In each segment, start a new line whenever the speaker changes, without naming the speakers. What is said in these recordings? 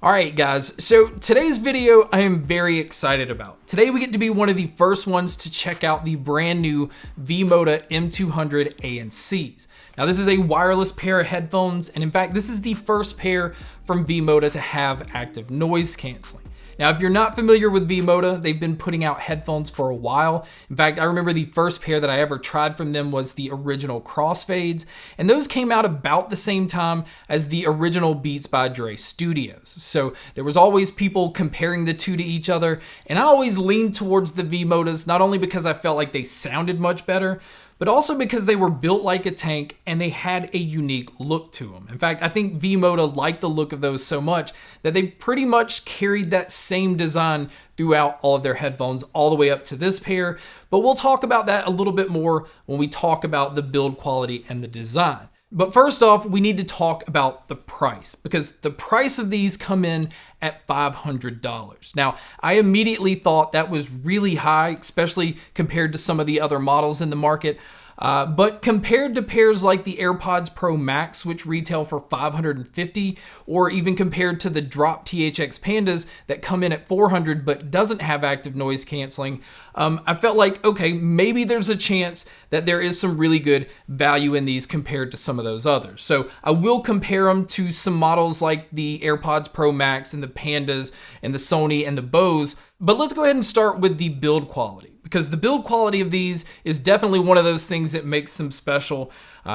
Alright guys, so today's video I am very excited about. Today we get to be one of the first ones to check out the brand new V-MODA M-200 ANCs. Now this is a wireless pair of headphones, and in fact this is the first pair from V-MODA to have active noise canceling. Now, if you're not familiar with V-MODA, they've been putting out headphones for a while. In fact, I remember the first pair that I ever tried from them was the original Crossfades, and those came out about the same time as the original Beats by Dre Studios. So there was always people comparing the two to each other, and I always leaned towards the V-MODAs, not only because I felt like they sounded much better, but also because they were built like a tank and they had a unique look to them. In fact, I think V-MODA liked the look of those so much that they pretty much carried that same design throughout all of their headphones all the way up to this pair, but we'll talk about that a little bit more when we talk about the build quality and the design. But first off, we need to talk about the price, because the price of these come in at $500. Now, I immediately thought that was really high, especially compared to some of the other models in the market. But compared to pairs like the AirPods Pro Max, which retail for $550, or even compared to the Drop THX Pandas that come in at $400 but doesn't have active noise canceling, I felt like, okay, maybe there's a chance that there is some really good value in these compared to some of those others. So I will compare them to some models like the AirPods Pro Max and the Pandas and the Sony and the Bose. But let's go ahead and start with the build quality, because the build quality of these is definitely one of those things that makes them special.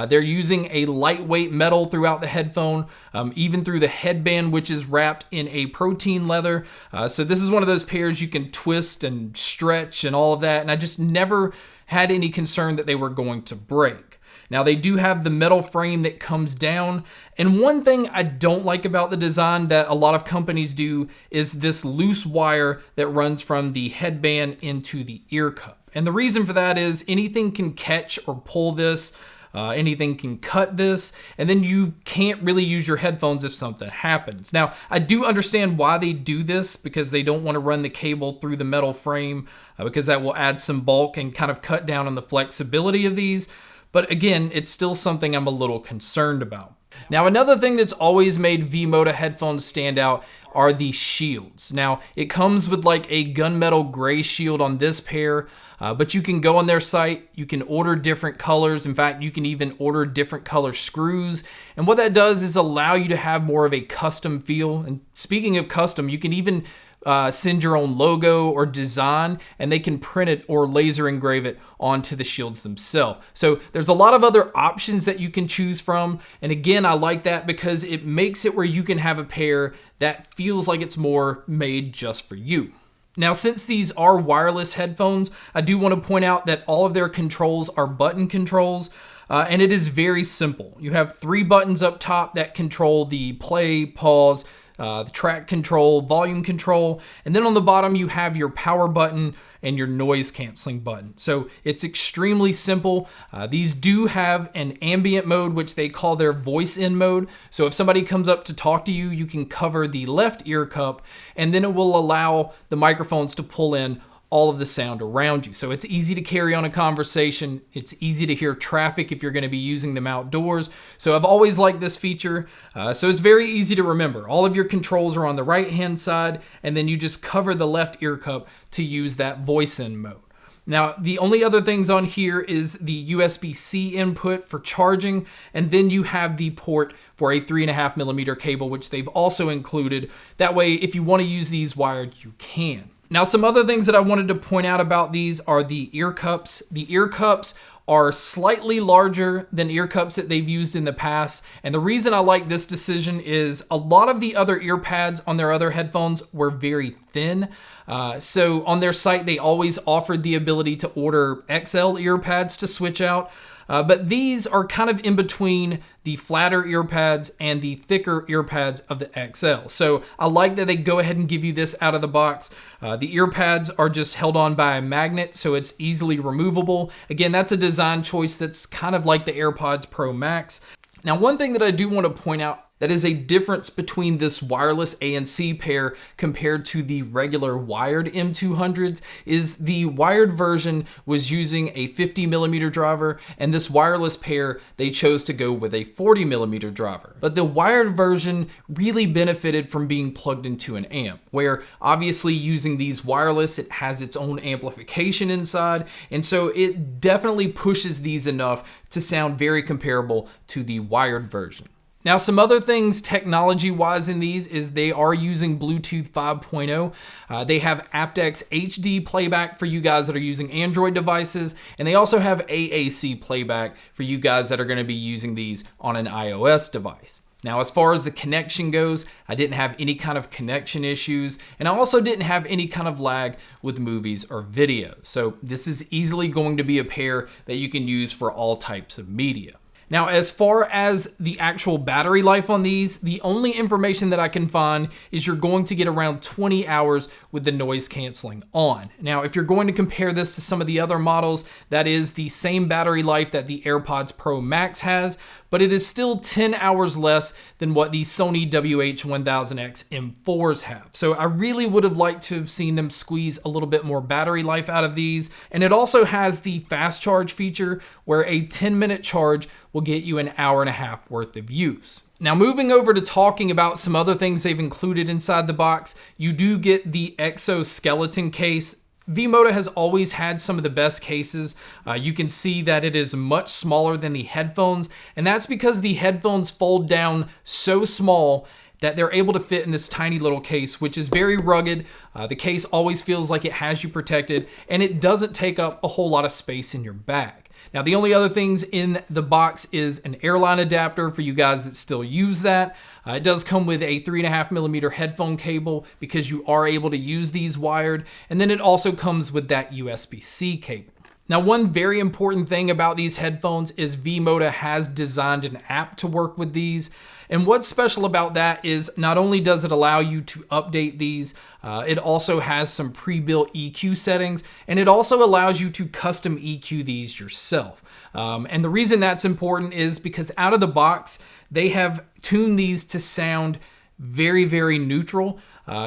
They're using a lightweight metal throughout the headphone, even through the headband, which is wrapped in a protein leather. So this is one of those pairs you can twist and stretch and all of that, and I just never had any concern that they were going to break. Now they do have the metal frame that comes down, and one thing I don't like about the design that a lot of companies do is this loose wire that runs from the headband into the ear cup. And the reason for that is anything can catch or pull this, anything can cut this, and then you can't really use your headphones if something happens. Now, I do understand why they do this, because they don't want to run the cable through the metal frame, because that will add some bulk and kind of cut down on the flexibility of these. But again, it's still something I'm a little concerned about. Now, another thing that's always made V-MODA headphones stand out are the shields. Now, it comes with like a gunmetal gray shield on this pair, but you can go on their site, you can order different colors. In fact, you can even order different color screws. And what that does is allow you to have more of a custom feel. And speaking of custom, you can even send your own logo or design, and they can print it or laser engrave it onto the shields themselves. So there's a lot of other options that you can choose from. And again, I like that because it makes it where you can have a pair that feels like it's more made just for you. Now, since these are wireless headphones, I do want to point out that all of their controls are button controls. And it is very simple. You have 3 buttons up top that control the play, pause, the track control, volume control, and then on the bottom you have your power button and your noise canceling button. So it's extremely simple. These do have an ambient mode, which they call their voice in mode. So if somebody comes up to talk to you, you can cover the left ear cup, and then it will allow the microphones to pull in all of the sound around you. So it's easy to carry on a conversation. It's easy to hear traffic if you're going to be using them outdoors. So I've always liked this feature. So it's very easy to remember. All of your controls are on the right-hand side, and then you just cover the left ear cup to use that voice-in mode. Now, the only other things on here is the USB-C input for charging, and then you have the port for a 3.5mm cable, which they've also included. That way, if you want to use these wired, you can. Now, some other things that I wanted to point out about these are the ear cups. The ear cups are slightly larger than ear cups that they've used in the past. And the reason I like this decision is a lot of the other ear pads on their other headphones were very thin. So on their site, they always offered the ability to order XL ear pads to switch out. But these are kind of in between the flatter ear pads and the thicker ear pads of the XL. So I like that they go ahead and give you this out of the box. The ear pads are just held on by a magnet, so it's easily removable. Again, that's a design choice that's kind of like the AirPods Pro Max. Now, one thing that I do want to point out that is a difference between this wireless ANC pair compared to the regular wired M200s is the wired version was using a 50mm driver, and this wireless pair, they chose to go with a 40mm driver. But the wired version really benefited from being plugged into an amp, where obviously using these wireless, it has its own amplification inside, and so it definitely pushes these enough to sound very comparable to the wired version. Now, some other things technology-wise in these is they are using Bluetooth 5.0. They have aptX HD playback for you guys that are using Android devices, and they also have AAC playback for you guys that are going to be using these on an iOS device. Now, as far as the connection goes, I didn't have any kind of connection issues, and I also didn't have any kind of lag with movies or videos. So this is easily going to be a pair that you can use for all types of media. Now, as far as the actual battery life on these, the only information that I can find is you're going to get around 20 hours with the noise canceling on. Now, if you're going to compare this to some of the other models, that is the same battery life that the AirPods Pro Max has, but it is still 10 hours less than what the Sony WH-1000X M4s have. So I really would have liked to have seen them squeeze a little bit more battery life out of these. And it also has the fast charge feature where a 10-minute charge will get you an hour and a half worth of use. Now, moving over to talking about some other things they've included inside the box, you do get the exoskeleton case. V-MODA has always had some of the best cases. You can see that it is much smaller than the headphones, and that's because the headphones fold down so small that they're able to fit in this tiny little case, which is very rugged. The case always feels like it has you protected, and it doesn't take up a whole lot of space in your bag. Now, the only other things in the box is an airline adapter for you guys that still use that. It does come with a 3.5mm headphone cable because you are able to use these wired. And then it also comes with that USB-C cable. Now, one very important thing about these headphones is V-MODA has designed an app to work with these. And what's special about that is not only does it allow you to update these, it also has some pre-built EQ settings, and it also allows you to custom EQ these yourself. And the reason that's important is because out of the box, they have tuned these to sound very, very neutral.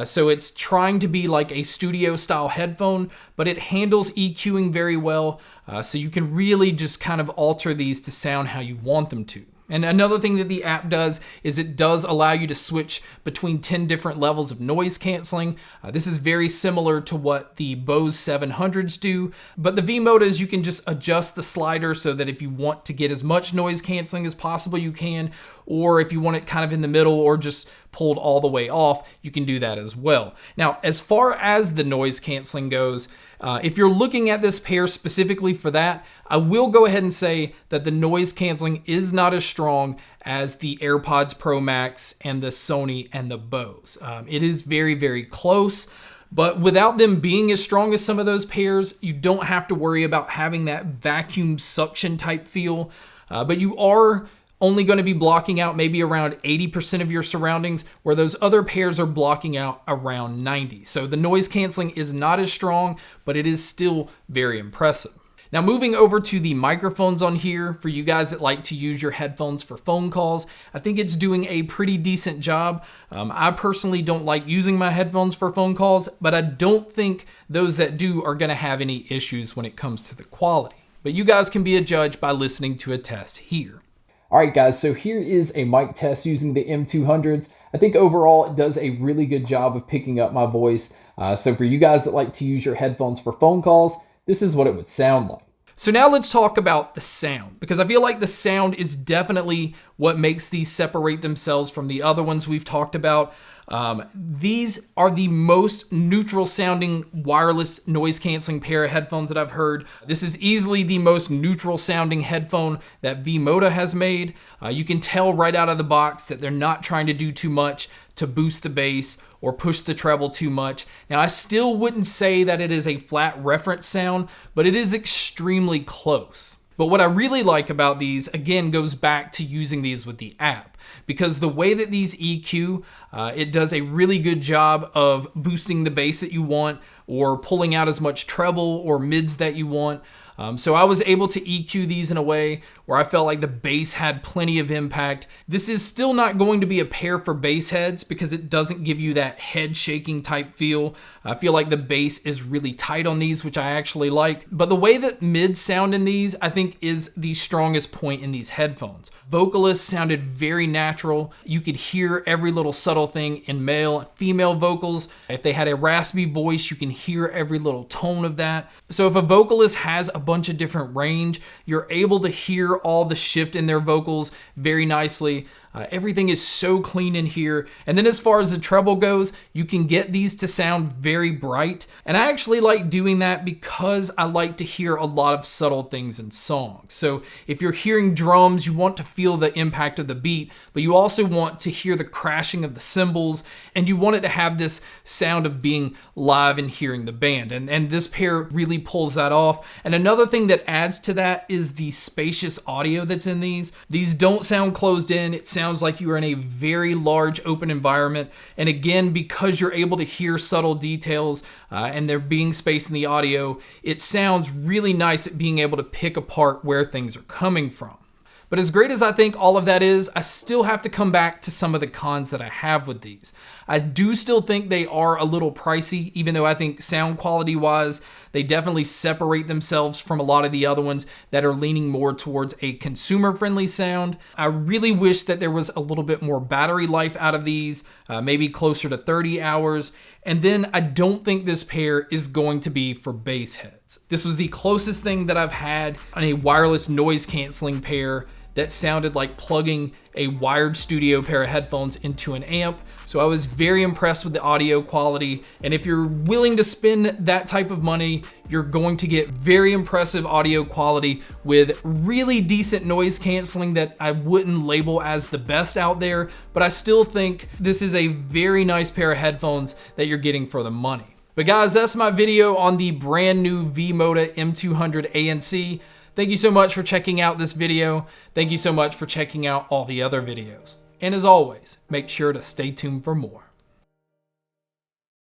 So it's trying to be like a studio style headphone, but it handles EQing very well. So you can really just kind of alter these to sound how you want them to. And another thing that the app does is it does allow you to switch between 10 different levels of noise canceling. This is very similar to what the Bose 700s do, but the V-MODAs, you can just adjust the slider so that if you want to get as much noise canceling as possible, you can, or if you want it kind of in the middle or just pulled all the way off, you can do that as well. Now, as far as the noise canceling goes, if you're looking at this pair specifically for that, I will go ahead and say that the noise canceling is not as strong as the AirPods Pro Max and the Sony and the Bose. It is very, very close, but without them being as strong as some of those pairs, you don't have to worry about having that vacuum suction type feel, but you are only going to be blocking out maybe around 80% of your surroundings, where those other pairs are blocking out around 90%. So the noise canceling is not as strong, but it is still very impressive. Now, moving over to the microphones on here, for you guys that like to use your headphones for phone calls, I think it's doing a pretty decent job. I personally don't like using my headphones for phone calls, but I don't think those that do are going to have any issues when it comes to the quality. But you guys can be a judge by listening to a test here.
All right, guys, so here is a mic test using the M200s. I think overall it does a really good job of picking up my voice. So for you guys that like to use your headphones for phone calls, this is what it would sound like.
So now let's talk about the sound, because I feel like the sound is definitely what makes these separate themselves from the other ones we've talked about. These are the most neutral sounding wireless noise canceling pair of headphones that I've heard. This is easily the most neutral sounding headphone that V-MODA has made. You can tell right out of the box that they're not trying to do too much to boost the bass or push the treble too much. Now, I still wouldn't say that it is a flat reference sound, but it is extremely close. But what I really like about these, again, goes back to using these with the app. because the way that these EQ, it does a really good job of boosting the bass that you want or pulling out as much treble or mids that you want. So I was able to EQ these in a way where I felt like the bass had plenty of impact. This is still not going to be a pair for bass heads because it doesn't give you that head shaking type feel. I feel like the bass is really tight on these, which I actually like. But the way that mids sound in these, I think, is the strongest point in these headphones. Vocalists sounded very natural. You could hear every little subtle thing in male and female vocals. If they had a raspy voice, you can hear every little tone of that. So if a vocalist has a bunch of different range, you're able to hear all the shift in their vocals very nicely. Everything is so clean in here. And then as far as the treble goes, you can get these to sound very bright. And I actually like doing that because I like to hear a lot of subtle things in songs. So if you're hearing drums, you want to feel the impact of the beat, but you also want to hear the crashing of the cymbals, and you want it to have this sound of being live and hearing the band. And this pair really pulls that off. And another thing that adds to that is the spacious audio that's in these. These don't sound closed in. It sounds like you are in a very large open environment. And again, because you're able to hear subtle details and there being space in the audio, it sounds really nice at being able to pick apart where things are coming from. But as great as I think all of that is, I still have to come back to some of the cons that I have with these. I do still think they are a little pricey, even though I think sound quality wise, they definitely separate themselves from a lot of the other ones that are leaning more towards a consumer friendly sound. I really wish that there was a little bit more battery life out of these, maybe closer to 30 hours. And then I don't think this pair is going to be for bass heads. This was the closest thing that I've had on a wireless noise canceling pair that sounded like plugging a wired studio pair of headphones into an amp. So I was very impressed with the audio quality. And if you're willing to spend that type of money, you're going to get very impressive audio quality with really decent noise canceling that I wouldn't label as the best out there, but I still think this is a very nice pair of headphones that you're getting for the money. But guys, that's my video on the brand new V-MODA M-200 ANC. Thank you so much for checking out this video. Thank you so much for checking out all the other videos. And as always, make sure to stay tuned for more.